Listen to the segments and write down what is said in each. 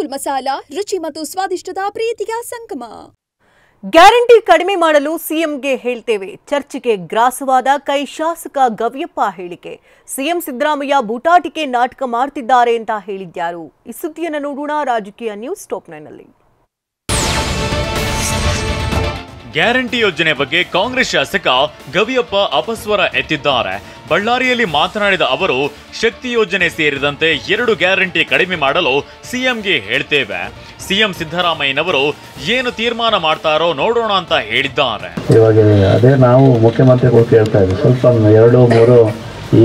ಗೋಕುಲ್ ಮಸಾಲಾ ರುಚಿ ಮತ್ತು ಸ್ವಾದಿಷ್ಟದ ಪ್ರೀತಿಯ ಸಂಗಮ. ಗ್ಯಾರಂಟಿ ಕಡಿಮೆ ಮಾಡಲು ಸಿಎಂಗೆ ಹೇಳ್ತೇವೆ. ಚರ್ಚೆಗೆ ಗ್ರಾಸವಾದ ಕೈ ಶಾಸಕ ಗವಿಯಪ್ಪ ಹೇಳಿಕೆ. ಸಿಎಂ ಸಿದ್ದರಾಮಯ್ಯ ಬೂಟಾಟಿಕೆ ನಾಟಕ ಮಾಡ್ತಿದ್ದಾರೆ ಅಂತ ಹೇಳಿದ್ಯಾರು? ಈ ಸುದ್ದಿಯನ್ನು ನೋಡೋಣ ರಾಜಕೀಯ ನ್ಯೂಸ್ ಟಾಪ್ 9 ನಲ್ಲಿ. ಗ್ಯಾರಂಟಿ ಯೋಜನೆ ಬಗ್ಗೆ ಕಾಂಗ್ರೆಸ್ ಶಾಸಕ ಗವಿಯಪ್ಪ ಅಪಸ್ವರ ಎತ್ತಿದ್ದಾರೆ. ಬಳ್ಳಾರಿಯಲ್ಲಿ ಮಾತನಾಡಿದ ಅವರು, ಶಕ್ತಿ ಯೋಜನೆ ಸೇರಿದಂತೆ 2 ಗ್ಯಾರಂಟಿ ಕಡಿಮೆ ಮಾಡಲು ಸಿಎಂಗೆ ಹೇಳ್ತೇವೆ. ಸಿಎಂ ಸಿದ್ದರಾಮಯ್ಯನವರು ಏನು ತೀರ್ಮಾನ ಮಾಡ್ತಾರೋ ನೋಡೋಣ ಅಂತ ಹೇಳಿದ್ದಾರೆ. ಇವಾಗ ಅದೇ ನಾವು ಮುಖ್ಯಮಂತ್ರಿಗಳು ಕೇಳ್ತಾ ಇದ್ವಿ, ಸ್ವಲ್ಪ 2-3 ಈ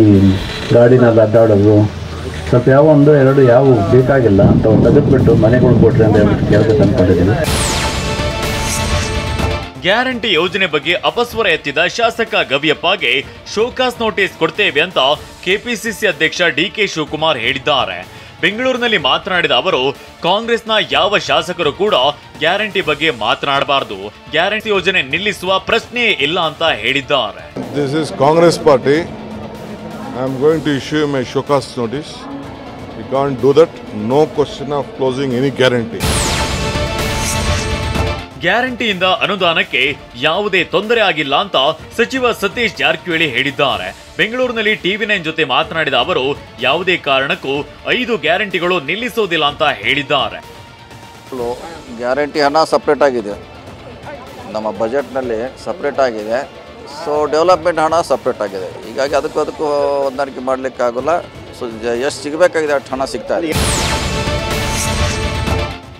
ಗಾಡಿನಲ್ಲಿ ಅಡ್ಡಾಡೋದು, ಸ್ವಲ್ಪ ಯಾವ 1-2 ಯಾವ ಬೇಕಾಗಿಲ್ಲ ಅಂತ ತೆಗೆದುಬಿಟ್ಟು ಮನೆಗಳು ಕೊಟ್ರಿ ಅಂತ ಹೇಳ್ಬಿಟ್ಟು ಕೇಳ್ಬೇಕು ಅಂದ್ಕೊಂಡಿದ್ದೀವಿ. ಗ್ಯಾರಂಟಿ ಯೋಜನೆ ಬಗ್ಗೆ ಅಪಸ್ವರ ಎತ್ತಿದ ಶಾಸಕ ಗವಿಯಪ್ಪಗೆ ಶೋಕಾಸ್ ನೋಟಿಸ್ ಕೊಡ್ತೇವೆ ಅಂತ ಕೆಪಿಸಿಸಿ ಅಧ್ಯಕ್ಷ ಡಿಕೆ ಶಿವಕುಮಾರ್ ಹೇಳಿದ್ದಾರೆ. ಬೆಂಗಳೂರಿನಲ್ಲಿ ಮಾತನಾಡಿದ ಅವರು, ಕಾಂಗ್ರೆಸ್ನ ಯಾವ ಶಾಸಕರು ಕೂಡ ಗ್ಯಾರಂಟಿ ಬಗ್ಗೆ ಮಾತನಾಡಬಾರದು, ಗ್ಯಾರಂಟಿ ಯೋಜನೆ ನಿಲ್ಲಿಸುವ ಪ್ರಶ್ನೆಯೇ ಇಲ್ಲ ಅಂತ ಹೇಳಿದ್ದಾರೆ. This is Congress party. I am going to issue my show cause notice. We can't do that. No question of closing any guarantee. ಗ್ಯಾರಂಟಿಯಿಂದ ಅನುದಾನಕ್ಕೆ ಯಾವುದೇ ತೊಂದರೆ ಆಗಿಲ್ಲ ಅಂತ ಸಚಿವ ಸತೀಶ್ ಜಾರಕಿಹೊಳಿ ಹೇಳಿದ್ದಾರೆ. ಬೆಂಗಳೂರಿನಲ್ಲಿ ಟಿವಿ9 ಜೊತೆ ಮಾತನಾಡಿದ ಅವರು, ಯಾವುದೇ ಕಾರಣಕ್ಕೂ 5 ಗ್ಯಾರಂಟಿಗಳು ನಿಲ್ಲಿಸೋದಿಲ್ಲ ಅಂತ ಹೇಳಿದ್ದಾರೆ. ಗ್ಯಾರಂಟಿ ಹಣ ಸಪ್ರೇಟ್ ಆಗಿದೆ, ನಮ್ಮ ಬಜೆಟ್ನಲ್ಲಿ ಸಪ್ರೇಟ್ ಆಗಿದೆ. ಸೊ ಡೆವಲಪ್ಮೆಂಟ್ ಹಣ ಸಪ್ರೇಟ್ ಆಗಿದೆ. ಹೀಗಾಗಿ ಅದಕ್ಕೂ ಹೊಂದಾಣಿಕೆ ಮಾಡಲಿಕ್ಕಾಗಲ್ಲ. ಸೊ ಎಷ್ಟು ಸಿಗಬೇಕಾಗಿದೆ ಅಷ್ಟು ಹಣ ಸಿಗ್ತಾ ಇದೆ.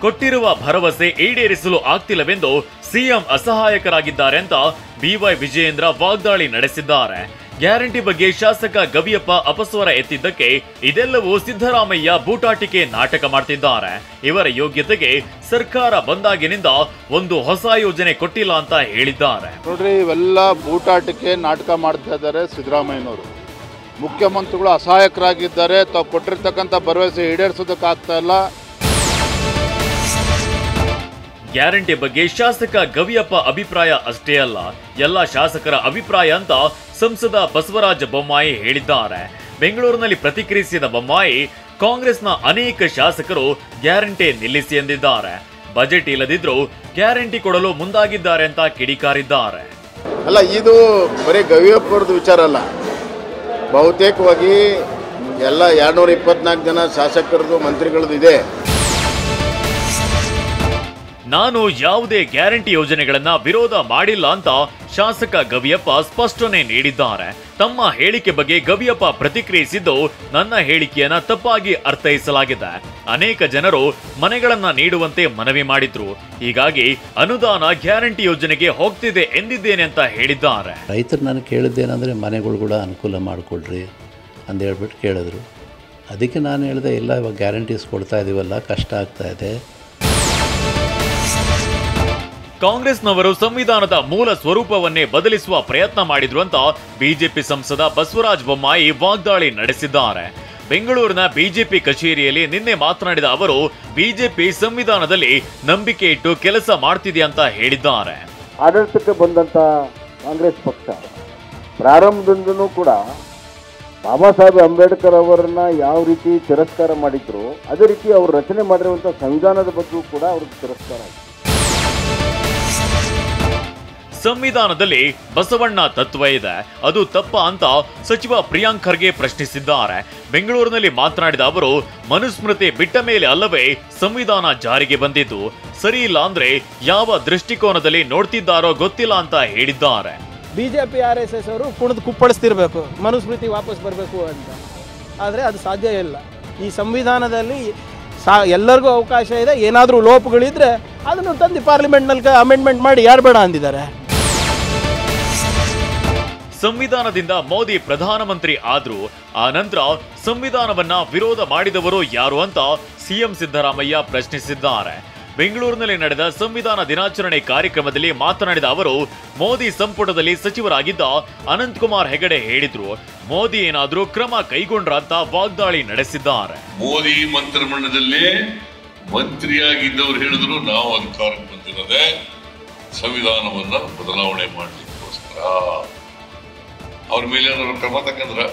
ಕೊಟ್ಟಿರುವ ಭರವಸೆ ಈಡೇರಿಸಲು ಆಗ್ತಿಲ್ಲವೆಂದು ಸಿಎಂ ಅಸಹಾಯಕರಾಗಿದ್ದಾರೆ ಅಂತ ಬಿವೈ ವಿಜಯೇಂದ್ರ ವಾಗ್ದಾಳಿ ನಡೆಸಿದ್ದಾರೆ. ಗ್ಯಾರಂಟಿ ಬಗ್ಗೆ ಶಾಸಕ ಗವಿಯಪ್ಪ ಅಪಸ್ವರ ಎತ್ತಿದ್ದಕ್ಕೆ ಇದೆಲ್ಲವೂ ಸಿದ್ದರಾಮಯ್ಯ ಬೂಟಾಟಿಕೆ ನಾಟಕ ಮಾಡ್ತಿದ್ದಾರೆ. ಇವರ ಯೋಗ್ಯತೆಗೆ ಸರ್ಕಾರ ಬಂದಾಗಿನಿಂದ ಒಂದು ಹೊಸ ಯೋಜನೆ ಕೊಟ್ಟಿಲ್ಲ ಅಂತ ಹೇಳಿದ್ದಾರೆ. ನೋಡ್ರಿ, ಇವೆಲ್ಲ ಬೂಟಾಟಿಕೆ ನಾಟಕ ಮಾಡ್ತಾ ಇದ್ದಾರೆ ಸಿದ್ದರಾಮಯ್ಯನವರು. ಮುಖ್ಯಮಂತ್ರಿಗಳು ಅಸಹಾಯಕರಾಗಿದ್ದಾರೆ. ತಾವು ಕೊಟ್ಟಿರ್ತಕ್ಕಂಥ ಭರವಸೆ ಈಡೇರಿಸೋದಕ್ಕಾಗ್ತಾ ಇಲ್ಲ. ಗ್ಯಾರಂಟಿ ಬಗ್ಗೆ ಶಾಸಕ ಗವಿಯಪ್ಪ ಅಭಿಪ್ರಾಯ ಅಷ್ಟೇ ಅಲ್ಲ, ಎಲ್ಲ ಶಾಸಕರ ಅಭಿಪ್ರಾಯ ಅಂತ ಸಂಸದ ಬಸವರಾಜ ಬೊಮ್ಮಾಯಿ ಹೇಳಿದ್ದಾರೆ. ಬೆಂಗಳೂರಿನಲ್ಲಿ ಪ್ರತಿಕ್ರಿಯಿಸಿದ ಬೊಮ್ಮಾಯಿ, ಕಾಂಗ್ರೆಸ್ನ ಅನೇಕ ಶಾಸಕರು ಗ್ಯಾರಂಟಿ ನಿಲ್ಲಿಸಿ ಎಂದಿದ್ದಾರೆ. ಬಜೆಟ್ ಇಲ್ಲದಿದ್ರೂ ಗ್ಯಾರಂಟಿ ಕೊಡಲು ಮುಂದಾಗಿದ್ದಾರೆ ಅಂತ ಕಿಡಿಕಾರಿದ್ದಾರೆ. ಅಲ್ಲ, ಇದು ಬರೀ ಗವಿಯಪ್ಪರದ್ದು ವಿಚಾರ ಅಲ್ಲ. ಬಹುತೇಕವಾಗಿ ಎಲ್ಲ 224 ಜನ ಶಾಸಕರದು ಮಂತ್ರಿಗಳದ್ದು ಇದೆ. ನಾನು ಯಾವುದೇ ಗ್ಯಾರಂಟಿ ಯೋಜನೆಗಳನ್ನ ವಿರೋಧ ಮಾಡಿಲ್ಲ ಅಂತ ಶಾಸಕ ಗವಿಯಪ್ಪ ಸ್ಪಷ್ಟನೆ ನೀಡಿದ್ದಾರೆ. ತಮ್ಮ ಹೇಳಿಕೆ ಬಗ್ಗೆ ಗವಿಯಪ್ಪ ಪ್ರತಿಕ್ರಿಯಿಸಿದ್ದು, ನನ್ನ ಹೇಳಿಕೆಯನ್ನ ತಪ್ಪಾಗಿ ಅರ್ಥೈಸಲಾಗಿದೆ. ಅನೇಕ ಜನರು ಮನೆಗಳನ್ನ ನೀಡುವಂತೆ ಮನವಿ ಮಾಡಿದ್ರು, ಹೀಗಾಗಿ ಅನುದಾನ ಗ್ಯಾರಂಟಿ ಯೋಜನೆಗೆ ಹೋಗ್ತಿದೆ ಎಂದಿದ್ದೇನೆ ಅಂತ ಹೇಳಿದ್ದಾರೆ. ರೈತರು ನಾನು ಕೇಳಿದ್ದೇನೆಂದರೆ ಮನೆಗಳು ಕೂಡ ಅನುಕೂಲ ಮಾಡಿಕೊಡ್ರಿ ಅಂತ ಹೇಳ್ಬಿಟ್ಟು ಕೇಳಿದ್ರು. ಅದಕ್ಕೆ ನಾನು ಹೇಳಿದೆ, ಇಲ್ಲ ಇವಾಗ ಗ್ಯಾರಂಟೀಸ್ ಕೊಡ್ತಾ ಇದೀವಲ್ಲ, ಕಷ್ಟ ಆಗ್ತಾ ಇದೆ. ಕಾಂಗ್ರೆಸ್ನವರು ಸಂವಿಧಾನದ ಮೂಲ ಸ್ವರೂಪವನ್ನೇ ಬದಲಿಸುವ ಪ್ರಯತ್ನ ಮಾಡಿದ್ರು ಅಂತ ಬಿಜೆಪಿ ಸಂಸದ ಬಸವರಾಜ ಬೊಮ್ಮಾಯಿ ವಾಗ್ದಾಳಿ ನಡೆಸಿದ್ದಾರೆ. ಬೆಂಗಳೂರಿನ ಬಿಜೆಪಿ ಕಚೇರಿಯಲ್ಲಿ ನಿನ್ನೆ ಮಾತನಾಡಿದ ಅವರು, ಬಿಜೆಪಿ ಸಂವಿಧಾನದಲ್ಲಿ ನಂಬಿಕೆ ಇಟ್ಟು ಕೆಲಸ ಮಾಡ್ತಿದೆ ಅಂತ ಹೇಳಿದ್ದಾರೆ. ಆಡಳಿತಕ್ಕೆ ಬಂದಂಥ ಕಾಂಗ್ರೆಸ್ ಪಕ್ಷ ಪ್ರಾರಂಭದಿಂದನೂ ಕೂಡ ಬಾಬಾ ಸಾಹೇಬ್ ಅಂಬೇಡ್ಕರ್ ಅವರನ್ನ ಯಾವ ರೀತಿ ತಿರಸ್ಕಾರ ಮಾಡಿದ್ರು, ಅದೇ ರೀತಿ ಅವರು ರಚನೆ ಮಾಡಿರುವಂಥ ಸಂವಿಧಾನದ ಬಗ್ಗೆಯೂ ಕೂಡ ಅವ್ರಿಗೆ ತಿರಸ್ಕಾರ ಆಗಿದೆ. ಸಂವಿಧಾನದಲ್ಲಿ ಬಸವಣ್ಣ ತತ್ವ ಇದೆ, ಅದು ತಪ್ಪ ಅಂತ ಸಚಿವ ಪ್ರಿಯಾಂಕ್ ಖರ್ಗೆ ಪ್ರಶ್ನಿಸಿದ್ದಾರೆ. ಬೆಂಗಳೂರಿನಲ್ಲಿ ಮಾತನಾಡಿದ ಅವರು, ಮನುಸ್ಮೃತಿ ಬಿಟ್ಟ ಮೇಲೆ ಅಲ್ಲವೇ ಸಂವಿಧಾನ ಜಾರಿಗೆ ಬಂದಿದ್ದು, ಸರಿ ಇಲ್ಲ ಅಂದ್ರೆ ಯಾವ ದೃಷ್ಟಿಕೋನದಲ್ಲಿ ನೋಡ್ತಿದ್ದಾರೋ ಗೊತ್ತಿಲ್ಲ ಅಂತ ಹೇಳಿದ್ದಾರೆ. ಬಿಜೆಪಿ RSS ಅವರು ಕುಣಿದು ಕುಪ್ಪಳಿಸ್ತಿರ್ಬೇಕು, ಮನುಸ್ಮೃತಿ ವಾಪಸ್ ಬರಬೇಕು ಅಂತ. ಆದರೆ ಅದು ಸಾಧ್ಯ ಇಲ್ಲ. ಈ ಸಂವಿಧಾನದಲ್ಲಿ ಎಲ್ಲರಿಗೂ ಅವಕಾಶ ಇದೆ. ಏನಾದರೂ ಲೋಪಗಳಿದ್ರೆ ಅದನ್ನು ತಂದು ಪಾರ್ಲಿಮೆಂಟ್ನಲ್ಲಿ ಅಮೆಂಡ್ಮೆಂಟ್ ಮಾಡಿ ಯಾರು ಬೇಡ ಅಂದಿದ್ದಾರೆ. ಸಂವಿಧಾನದಿಂದ ಮೋದಿ ಪ್ರಧಾನಮಂತ್ರಿ ಆದ್ರು, ಆ ನಂತರ ಸಂವಿಧಾನವನ್ನ ವಿರೋಧ ಮಾಡಿದವರು ಯಾರು ಅಂತ ಸಿಎಂ ಸಿದ್ದರಾಮಯ್ಯ ಪ್ರಶ್ನಿಸಿದ್ದಾರೆ. ಬೆಂಗಳೂರಿನಲ್ಲಿ ನಡೆದ ಸಂವಿಧಾನ ದಿನಾಚರಣೆ ಕಾರ್ಯಕ್ರಮದಲ್ಲಿ ಮಾತನಾಡಿದ ಅವರು, ಮೋದಿ ಸಂಪುಟದಲ್ಲಿ ಸಚಿವರಾಗಿದ್ದ ಅನಂತಕುಮಾರ್ ಹೆಗಡೆ ಹೇಳಿದ್ರು, ಮೋದಿ ಏನಾದ್ರೂ ಕ್ರಮ ಕೈಗೊಂಡ್ರ ಅಂತ ವಾಗ್ದಾಳಿ ನಡೆಸಿದ್ದಾರೆ. ಮೋದಿ ಮಂತ್ರಿಮಂಡಲದಲ್ಲಿ ಮಂತ್ರಿಯಾಗಿದ್ದವರು ಹೇಳಿದ್ರು, ನಾವು ಅಧಿಕಾರಕ್ಕೆ ಬಂದಿರೋದೇ ಸಂವಿಧಾನವನ್ನ ಬದಲಾವಣೆ ಮಾಡಲಿಕ್ಕೋಸ್ಕರ. ಅವ್ರ ಮೇಲೆ ಏನಾದ್ರು ಕ್ರಮ ತಕ್ಕಂದ್ರ